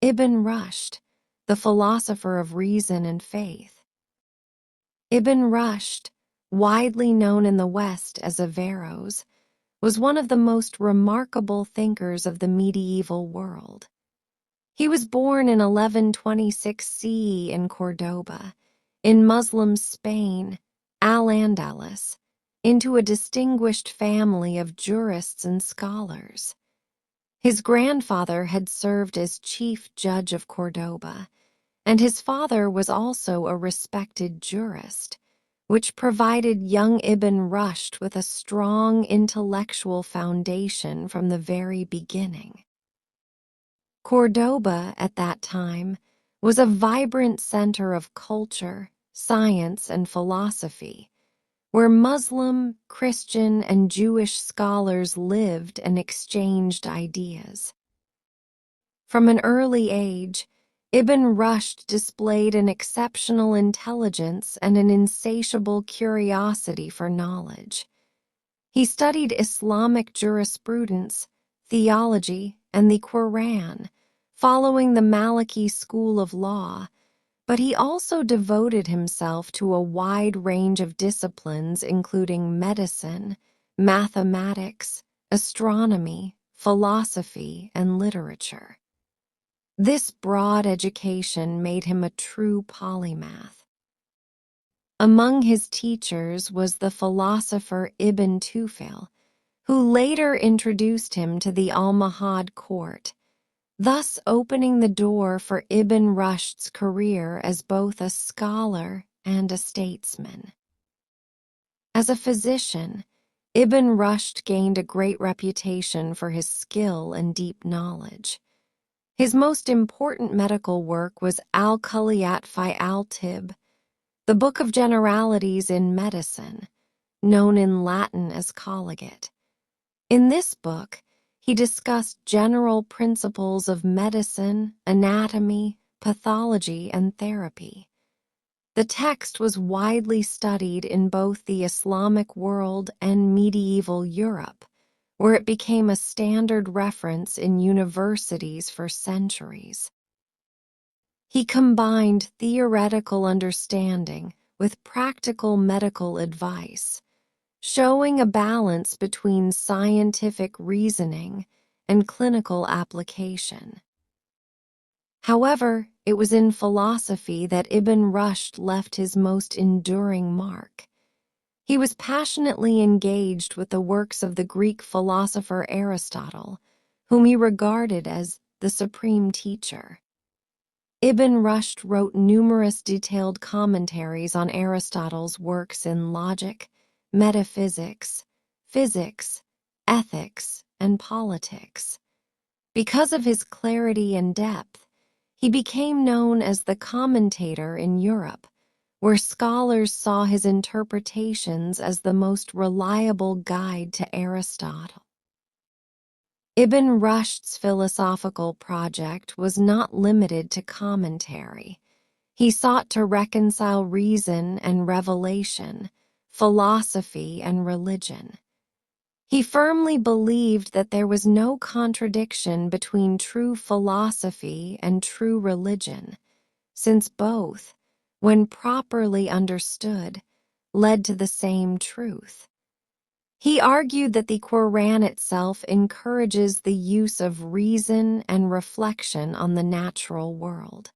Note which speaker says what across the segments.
Speaker 1: Ibn Rushd, the philosopher of reason and faith. Ibn Rushd, widely known in the West as Averroes, was one of the most remarkable thinkers of the medieval world. He was born in 1126 CE in Cordoba, in Muslim Spain, Al-Andalus, into a distinguished family of jurists and scholars. His grandfather had served as chief judge of Cordoba, and his father was also a respected jurist, which provided young Ibn Rushd with a strong intellectual foundation from the very beginning. Cordoba, at that time, was a vibrant center of culture, science, and philosophy, where Muslim, Christian, and Jewish scholars lived and exchanged ideas. From an early age, Ibn Rushd displayed an exceptional intelligence and an insatiable curiosity for knowledge. He studied Islamic jurisprudence, theology, and the Quran, following the Maliki school of law, but he also devoted himself to a wide range of disciplines including medicine, mathematics, astronomy, philosophy, and literature. This broad education made him a true polymath. Among his teachers was the philosopher Ibn Tufayl, who later introduced him to the Almohad court, thus opening the door for Ibn Rushd's career as both a scholar and a statesman. As a physician, Ibn Rushd gained a great reputation for his skill and deep knowledge. His most important medical work was Al-Kulliyat fi al-Tib, the Book of Generalities in Medicine, known in Latin as Collegiate. In this book, he discussed general principles of medicine, anatomy, pathology, and therapy. The text was widely studied in both the Islamic world and medieval Europe, where it became a standard reference in universities for centuries. He combined theoretical understanding with practical medical advice, showing a balance between scientific reasoning and clinical application. However, it was in philosophy that Ibn Rushd left his most enduring mark. He was passionately engaged with the works of the Greek philosopher Aristotle, whom he regarded as the supreme teacher. Ibn Rushd wrote numerous detailed commentaries on Aristotle's works in logic, metaphysics, physics, ethics, and politics. Because of his clarity and depth, he became known as the commentator in Europe, where scholars saw his interpretations as the most reliable guide to Aristotle. Ibn Rushd's philosophical project was not limited to commentary. He sought to reconcile reason and revelation, philosophy and religion. He firmly believed that there was no contradiction between true philosophy and true religion, since both, when properly understood, led to the same truth. He argued that the Quran itself encourages the use of reason and reflection on the natural world.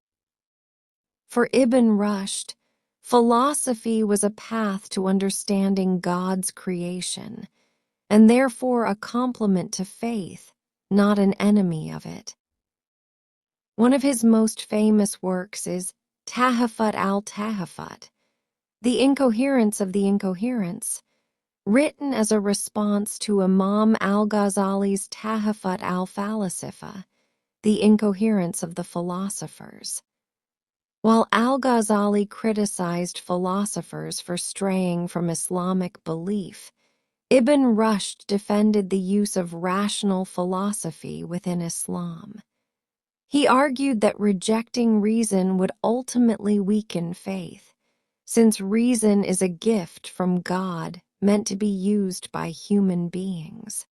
Speaker 1: For Ibn Rushd, philosophy was a path to understanding God's creation, and therefore a complement to faith, not an enemy of it. One of his most famous works is Tahafut al-Tahafut, The Incoherence of the Incoherence, written as a response to Imam al-Ghazali's Tahafut al-Falasifa, The Incoherence of the Philosophers. While al-Ghazali criticized philosophers for straying from Islamic belief, Ibn Rushd defended the use of rational philosophy within Islam. He argued that rejecting reason would ultimately weaken faith, since reason is a gift from God meant to be used by human beings.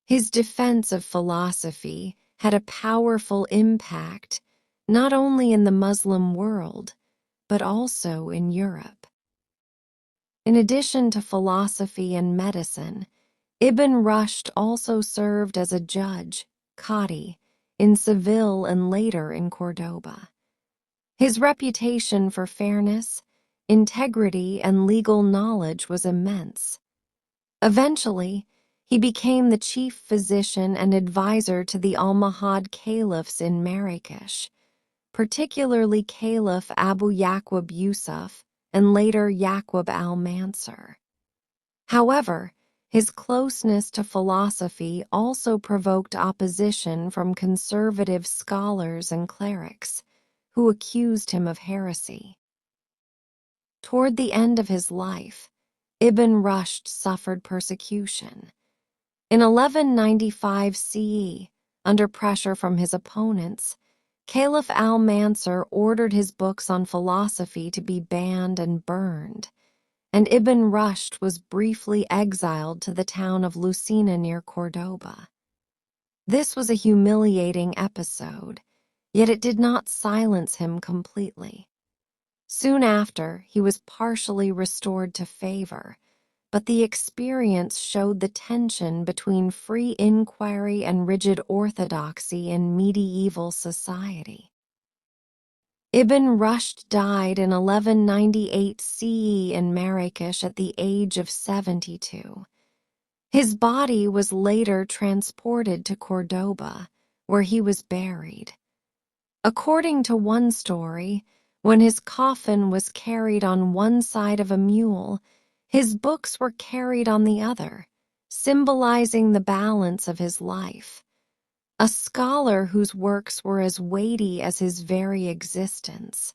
Speaker 1: His defense of philosophy had a powerful impact not only in the Muslim world, but also in Europe. In addition to philosophy and medicine, Ibn Rushd also served as a judge, qadi, in Seville and later in Cordoba. His reputation for fairness, integrity, and legal knowledge was immense. Eventually, he became the chief physician and advisor to the Almohad caliphs in Marrakesh, particularly Caliph Abu Yaqub Yusuf and later Yaqub al-Mansur. However, his closeness to philosophy also provoked opposition from conservative scholars and clerics, who accused him of heresy. Toward the end of his life, Ibn Rushd suffered persecution. In 1195 CE, under pressure from his opponents, Caliph al-Mansur ordered his books on philosophy to be banned and burned, and Ibn Rushd was briefly exiled to the town of Lucena near Cordoba. This was a humiliating episode, yet it did not silence him completely. Soon after, he was partially restored to favor, but the experience showed the tension between free inquiry and rigid orthodoxy in medieval society. Ibn Rushd died in 1198 CE in Marrakesh at the age of 72. His body was later transported to Cordoba, where he was buried. According to one story, when his coffin was carried on one side of a mule, his books were carried on the other, symbolizing the balance of his life. A scholar whose works were as weighty as his very existence.